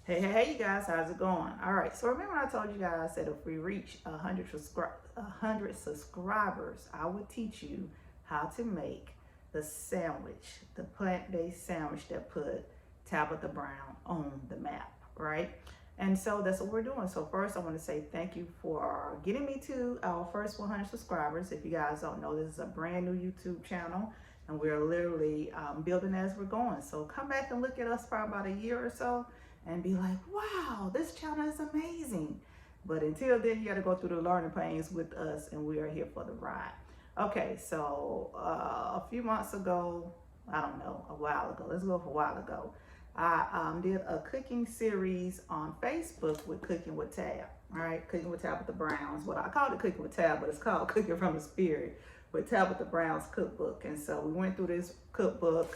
Hey, you guys, how's it going? All right, so remember I told you guys that if we reach 100 subscribers, I would teach you how to make the sandwich, the plant-based sandwich that put Tabitha Brown on the map, right? And so that's what we're doing. So first, I want to say thank you for getting me to our first 100 subscribers. If you guys don't know, this is a brand new YouTube channel, and we're literally building as we're going. So come back and look at us for about a year or so and be like, wow, this channel is amazing. But until then, you got to go through the learning pains with us, and we are here for the ride. Okay, so a few months ago, I don't know, a while ago, let's go for a while ago, I did a cooking series on Facebook with Cooking with Tab. All right, Cooking with Tabitha Brown's. What I called it Cooking with Tab, but it's called Cooking from the Spirit with Tabitha Brown's cookbook. And so we went through this cookbook,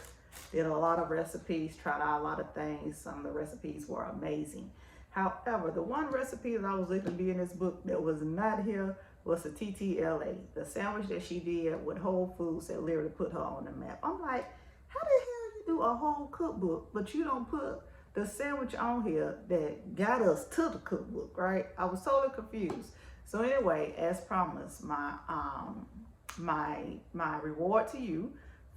did a lot of recipes, tried out a lot of things. Some of the recipes were amazing. However, the one recipe that I was looking to be in this book that was not here was the TTLA, the sandwich that she did with Whole Foods that literally put her on the map. I'm like, how the hell you do a whole cookbook, but you don't put the sandwich on here that got us to the cookbook, right? I was totally confused. So anyway, as promised, my reward to you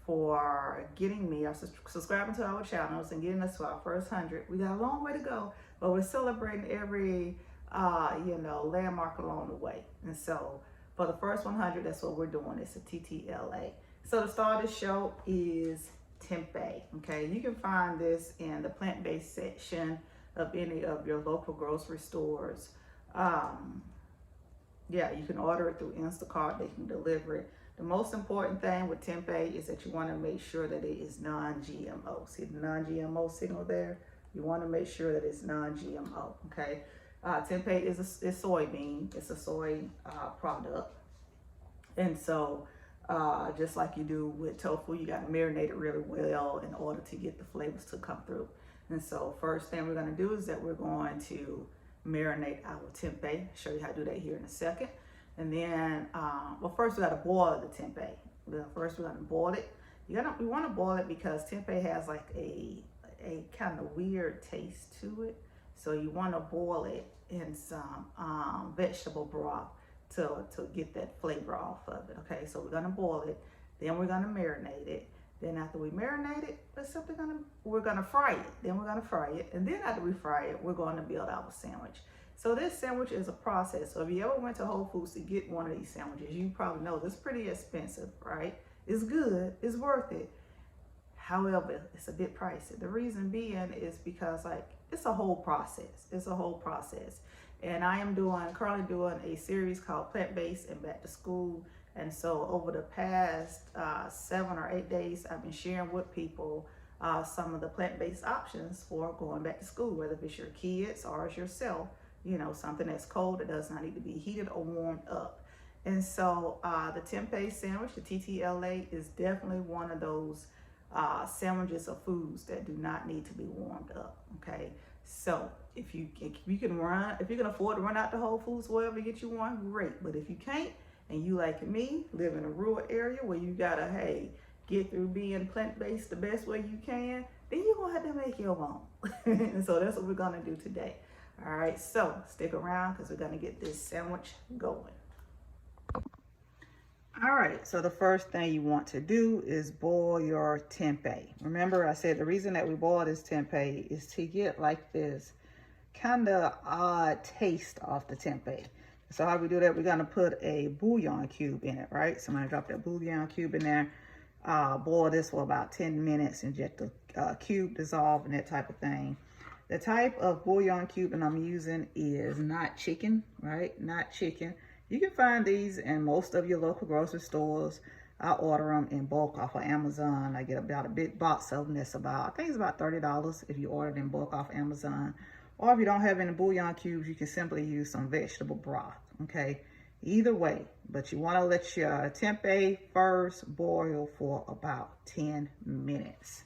for getting me or subscribing to our channels and getting us to our first 100. We got a long way to go, but we're celebrating every landmark along the way. And so for the first 100, that's what we're doing. It's a TTLA. So the star of the show is tempeh. Okay, you can find this in the plant-based section of any of your local grocery stores. Yeah, you can order it through Instacart. They can deliver it. The most important thing with tempeh is that you want to make sure that it is non-GMO. See the non-GMO signal there? You want to make sure that it's non-GMO, okay? Tempeh is soybean. It's a soy product. And so just like you do with tofu, you got to marinate it really well in order to get the flavors to come through. And so first thing we're going to do is that we're going to marinate our tempeh. Show you how to do that here in a second. And then, well, first we got to boil the tempeh. First we're going to boil it. We want to boil it because tempeh has like a kind of weird taste to it. So you want to boil it in some vegetable broth to get that flavor off of it. Okay, so we're going to boil it. Then we're going to marinate it. Then after we marinate it, we're gonna fry it. Then we're gonna fry it. And then after we fry it, we're going to build our sandwich. So this sandwich is a process. So if you ever went to Whole Foods to get one of these sandwiches, you probably know it's pretty expensive, right? It's good, it's worth it. However, it's a bit pricey. The reason being is because it's a whole process. It's a whole process. And I am currently doing a series called Plant-Based and Back to School. And so over the past 7 or 8 days, I've been sharing with people some of the plant-based options for going back to school, whether it's your kids or it's yourself, something that's cold that does not need to be heated or warmed up. And so the tempeh sandwich, the TTLA, is definitely one of those sandwiches or foods that do not need to be warmed up, okay? So if you can afford to run out to Whole Foods, wherever, get you one, great. But if you can't, and you like me, live in a rural area where you gotta, get through being plant-based the best way you can, then you're gonna have to make your own. And so that's what we're gonna do today. All right, so stick around because we're gonna get this sandwich going. All right, so the first thing you want to do is boil your tempeh. Remember, I said the reason that we boil this tempeh is to get like this kind of odd taste off the tempeh. So how we do that, we're gonna put a bouillon cube in it, right? So I'm gonna drop that bouillon cube in there, boil this for about 10 minutes and get the cube dissolve and that type of thing. The type of bouillon cube that I'm using is not chicken, right? Not chicken. You can find these in most of your local grocery stores. I order them in bulk off of Amazon. I get about a big box of them that's I think it's about $30 if you order it in bulk off Amazon. Or if you don't have any bouillon cubes, you can simply use some vegetable broth, okay? Either way, but you want to let your tempeh first boil for about 10 minutes.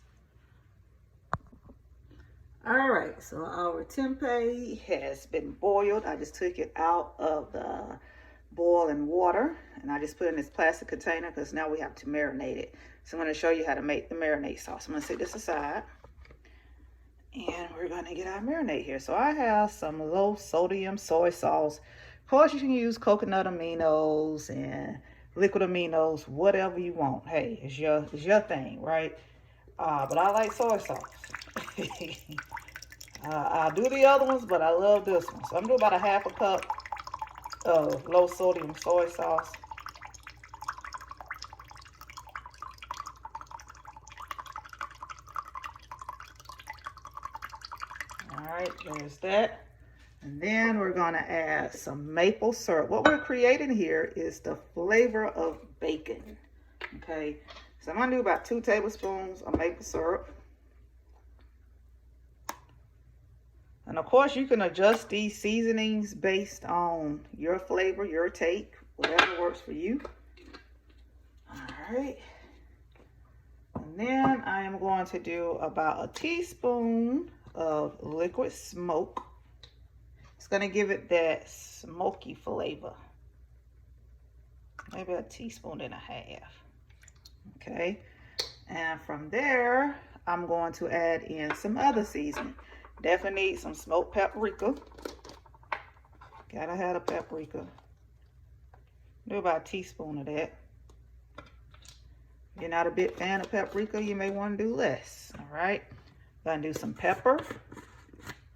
All right, so our tempeh has been boiled. I just took it out of the boiling water, and I just put it in this plastic container because now we have to marinate it. So I'm going to show you how to make the marinade sauce. I'm going to set this aside. And we're gonna get our marinade here. So I have some low sodium soy sauce. Of course, you can use coconut aminos and liquid aminos, whatever you want. Hey, it's your thing, right? But I like soy sauce. I'll do the other ones, but I love this one. So I'm doing about a half a cup of low sodium soy sauce. All right, there's that. And then we're gonna add some maple syrup. What we're creating here is the flavor of bacon. Okay, so I'm gonna do about 2 tablespoons of maple syrup. And of course, you can adjust these seasonings based on your flavor, your take, whatever works for you. All right. And then I am going to do about a teaspoon of liquid smoke. It's going to give it that smoky flavor. Maybe a teaspoon and a half. Okay. And from there, I'm going to add in some other seasoning. Definitely need some smoked paprika. Gotta have a paprika. Do about a teaspoon of that. If you're not a big fan of paprika, you may want to do less. All right. Gonna do some pepper,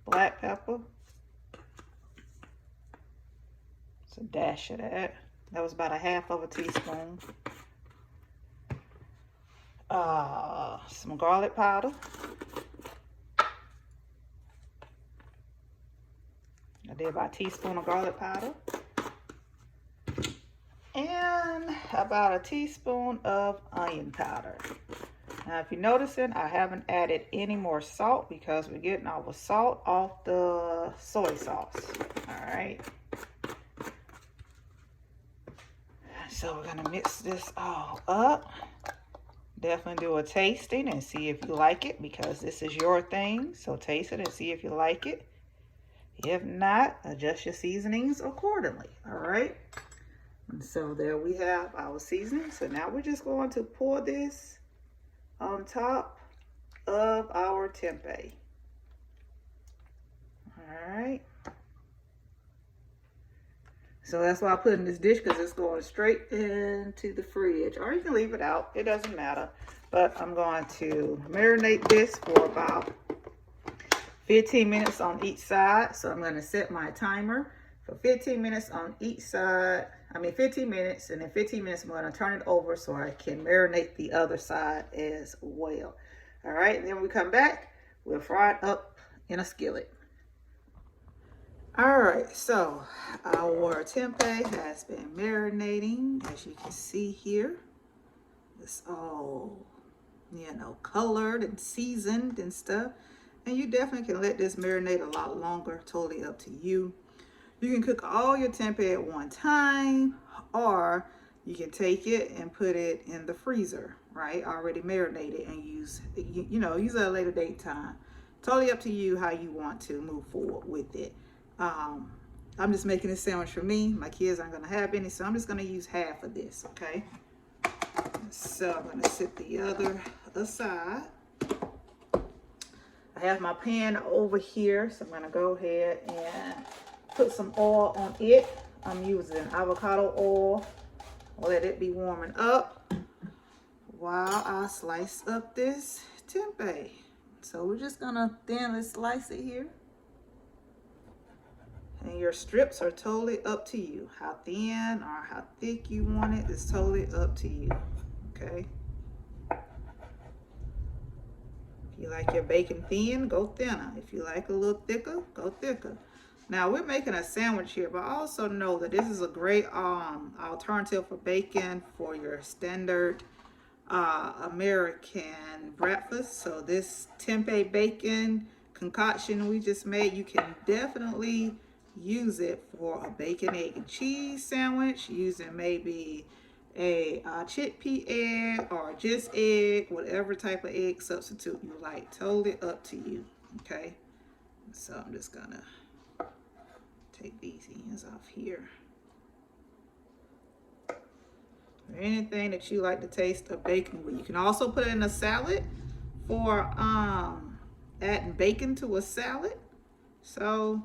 black pepper. It's a dash of that. That was about a half of a teaspoon. Some garlic powder. I did about a teaspoon of garlic powder. And about a teaspoon of onion powder. Now, if you're noticing, I haven't added any more salt because we're getting all the salt off the soy sauce. All right. So we're gonna mix this all up. Definitely do a tasting and see if you like it because this is your thing. So taste it and see if you like it. If not, adjust your seasonings accordingly. All right. And so there we have our seasoning. So now we're just going to pour this on top of our tempeh. All right. So that's why I put in this dish because it's going straight into the fridge. Or you can leave it out. It doesn't matter. But I'm going to marinate this for about 15 minutes on each side. So I'm going to set my timer for 15 minutes on each side. 15 minutes, and in 15 minutes I'm going to turn it over so I can marinate the other side as well. All right, and then when we come back, we'll fry it up in a skillet. All right, so our tempeh has been marinating, as you can see here. It's all, colored and seasoned and stuff. And you definitely can let this marinate a lot longer, totally up to you. You can cook all your tempeh at one time, or you can take it and put it in the freezer, right? Already marinated and use it at a later date time. Totally up to you how you want to move forward with it. I'm just making this sandwich for me. My kids aren't gonna have any, so I'm just gonna use half of this, okay? So I'm gonna set the other aside. I have my pan over here, so I'm gonna go ahead and put some oil on it. I'm using avocado oil. Let it be warming up while I slice up this tempeh. So we're just gonna thinly slice it here. And your strips are totally up to you. How thin or how thick you want it is totally up to you, okay? If you like your bacon thin, go thinner. If you like a little thicker, go thicker. Now we're making a sandwich here, but also know that this is a great alternative for bacon for your standard American breakfast. So this tempeh bacon concoction we just made, you can definitely use it for a bacon, egg, and cheese sandwich using maybe a chickpea egg or just egg, whatever type of egg substitute you like. Totally up to you, okay? So I'm just gonna take these ends off here. Or anything that you like the taste of bacon with. You can also put it in a salad for adding bacon to a salad. So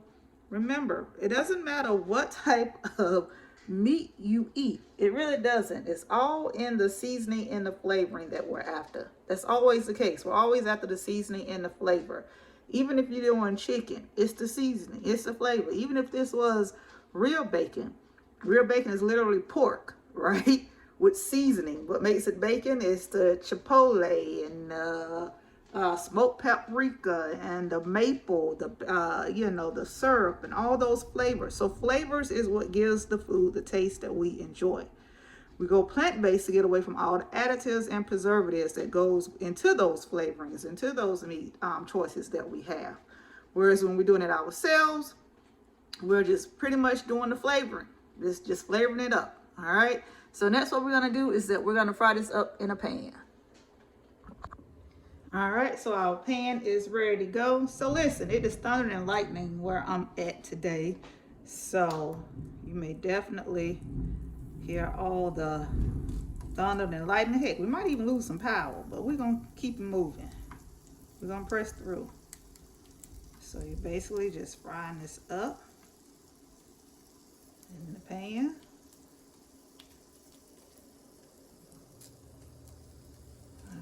remember, it doesn't matter what type of meat you eat. It really doesn't. It's all in the seasoning and the flavoring that we're after. That's always the case. We're always after the seasoning and the flavor. Even if you're doing chicken, it's the seasoning, it's the flavor. Even if this was real bacon is literally pork, right? With seasoning. What makes it bacon is the chipotle and smoked paprika and the maple, the syrup and all those flavors. So flavors is what gives the food the taste that we enjoy. We go plant-based to get away from all the additives and preservatives that goes into those flavorings, into those meat choices that we have. Whereas when we're doing it ourselves, we're just pretty much doing the flavoring, just flavoring it up. All right. So next, what we're gonna do is that we're gonna fry this up in a pan. All right, so our pan is ready to go. So listen, it is thunder and lightning where I'm at today. So you may definitely hear all the thunder and lightning. Heck, we might even lose some power, but we're gonna keep it moving. We're gonna press through. So you're basically just frying this up in the pan.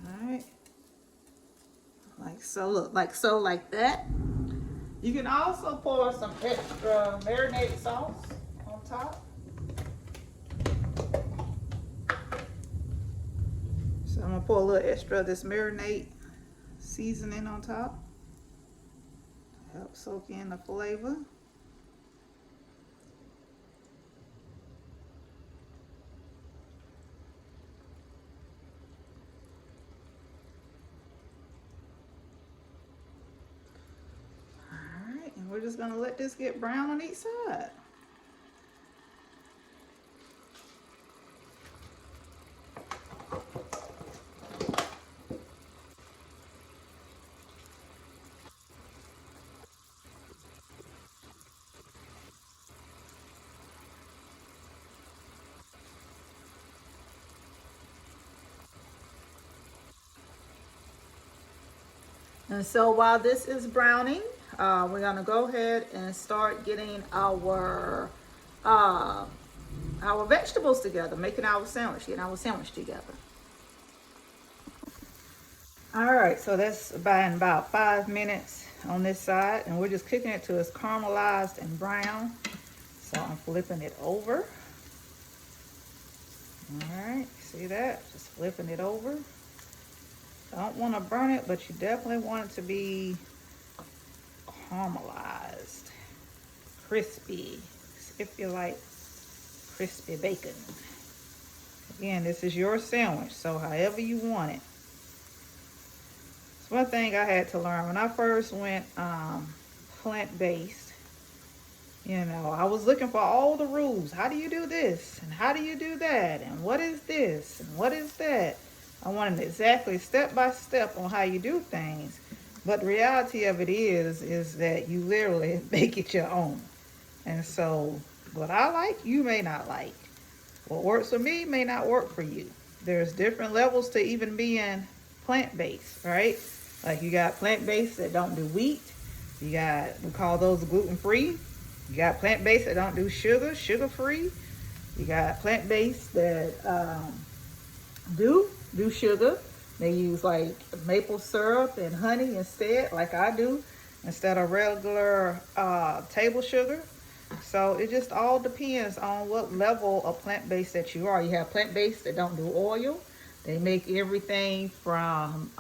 All right. Like so, look, like that. You can also pour some extra marinade sauce on top. So I'm gonna pour a little extra of this marinade seasoning on top. Help soak in the flavor. We're just gonna let this get brown on each side. And so while this is browning, we're gonna go ahead and start getting our vegetables together, making our sandwich, getting our sandwich together. All right, so that's about 5 minutes on this side, and we're just cooking it till it's caramelized and brown. So I'm flipping it over. All right, see that? Just flipping it over. Don't want to burn it, but you definitely want it to be caramelized, crispy, if you like crispy bacon. Again, this is your sandwich, so however you want it. It's one thing I had to learn when I first went plant-based. You know, I was looking for all the rules. How do you do this? And how do you do that? And what is this? And what is that? I wanted exactly step by step on how you do things. But the reality of it is that you literally make it your own. And so what I like, you may not like. What works for me may not work for you. There's different levels to even being plant-based, right? Like you got plant-based that don't do wheat. You got, we call those gluten-free. You got plant-based that don't do sugar, sugar-free. You got plant-based that do sugar. They use like maple syrup and honey instead, like I do, instead of regular table sugar. So it just all depends on what level of plant-based that you are. You have plant-based that don't do oil. They make everything from,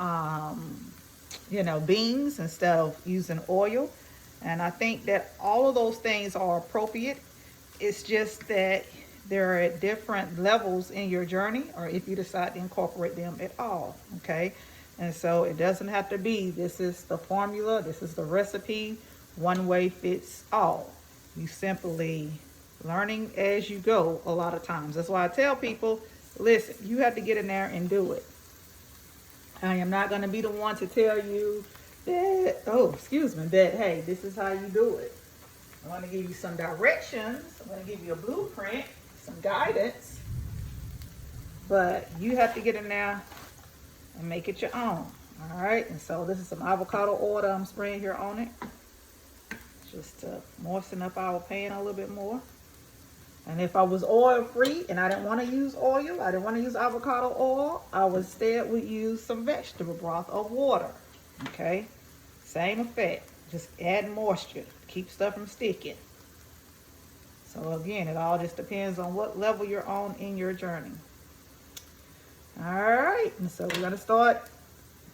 beans instead of using oil. And I think that all of those things are appropriate. It's just that there are different levels in your journey, or if you decide to incorporate them at all, okay? And so it doesn't have to be, this is the formula, this is the recipe, one way fits all. You simply learning as you go a lot of times. That's why I tell people, listen, you have to get in there and do it. I am not gonna be the one to tell you that, that, hey, this is how you do it. I wanna give you some directions. I'm gonna give you a blueprint, some guidance, but you have to get in there and make it your own. All right, and so this is some avocado oil that I'm spraying here on it, just to moisten up our pan a little bit more. And if I was oil free and I didn't want to use oil, I didn't want to use avocado oil, I instead would use some vegetable broth or water. Okay, same effect, just add moisture, keep stuff from sticking. So again, it all just depends on what level you're on in your journey. All right, and so we're gonna start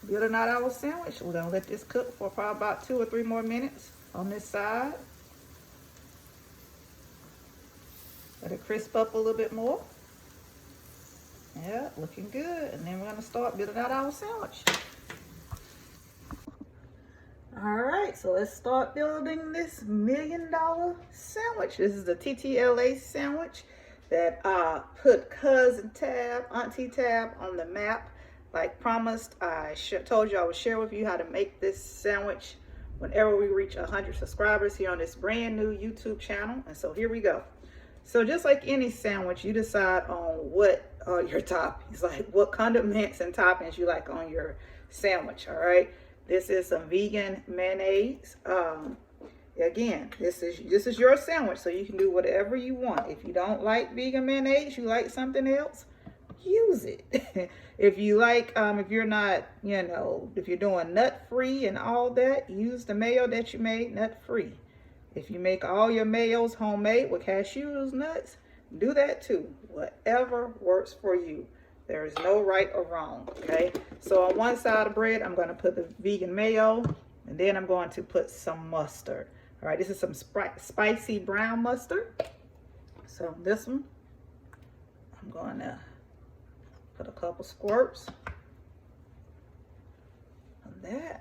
building out our sandwich. We're gonna let this cook for probably about 2 or 3 more minutes on this side. Let it crisp up a little bit more. Yeah, looking good. And then we're gonna start building out our sandwich. All right, so let's start building this $1 million sandwich. This is the TTLA sandwich that put Cousin Tab, Auntie Tab on the map. Like promised, I told you I would share with you how to make this sandwich whenever we reach 100 subscribers here on this brand new YouTube channel. And so here we go. So just like any sandwich, you decide on what are your toppings, like what condiments and toppings you like on your sandwich, all right? This is some vegan mayonnaise. Again, this is your sandwich, so you can do whatever you want. If you don't like vegan mayonnaise, you like something else, use it. If you like, if you're not, you know, if you're doing nut-free and all that, use the mayo that you made nut-free. If you make all your mayos homemade with cashews, nuts, do that too. Whatever works for you. There is no right or wrong, okay? So on one side of the bread, I'm going to put the vegan mayo, and then I'm going to put some mustard. All right, this is some spicy brown mustard. So this one, I'm going to put a couple squirts of that.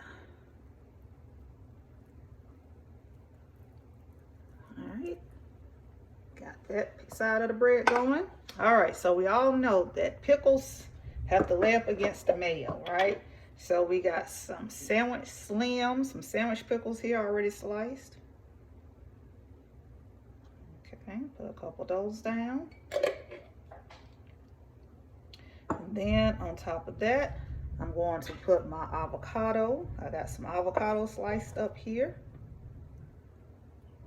All right, got that side of the bread going. All right, so we all know that pickles have to lay up against the mayo, right? So we got some sandwich slims, some sandwich pickles here already sliced. Okay, put a couple of those down. And then on top of that, I'm going to put my avocado. I got some avocado sliced up here.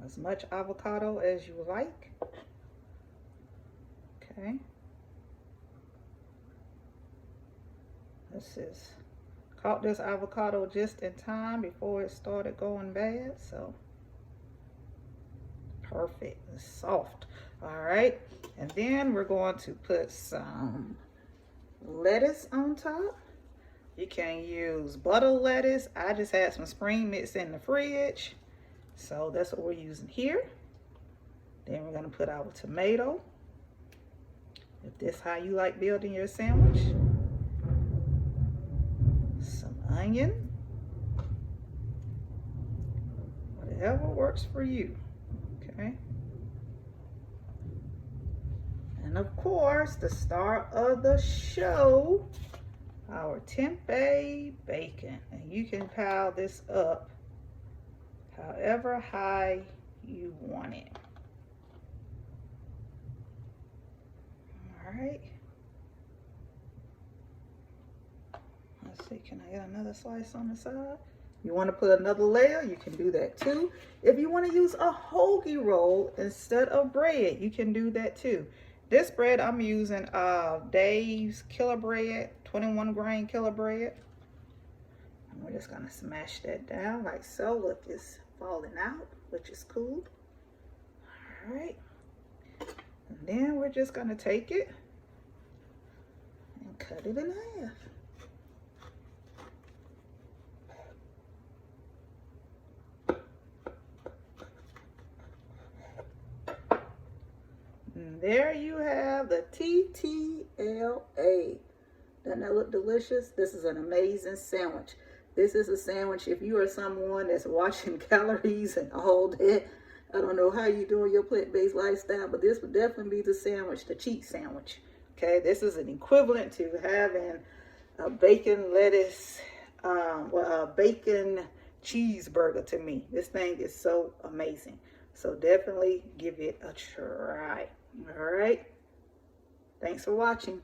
As much avocado as you like. Okay. Caught this avocado just in time before it started going bad, so perfect. It's soft. All right, and then we're going to put some lettuce on top. You can use butter lettuce. I just had some spring mix in the fridge, so that's what we're using here. Then we're going to put our tomato. If this is how you like building your sandwich. Some onion. Whatever works for you. Okay. And of course, the star of the show, our tempeh bacon. And you can pile this up however high you want it. All right. Let's see, can I get another slice on the side? You want to put another layer, you can do that too. If you want to use a hoagie roll instead of bread, you can do that too. This bread I'm using Dave's Killer Bread, 21 grain Killer Bread. And we're just gonna smash that down like so. Look, it's falling out, which is cool. All right. And then we're just gonna take it and cut it in half. And there you have the TTLA. Doesn't that look delicious? This is an amazing sandwich. This is a sandwich, if you are someone that's watching calories and all that, I don't know how you're doing your plant-based lifestyle, but this would definitely be the sandwich, the cheat sandwich. Okay, this is an equivalent to having a bacon lettuce, a bacon cheeseburger to me. This thing is so amazing. So definitely give it a try. All right. Thanks for watching.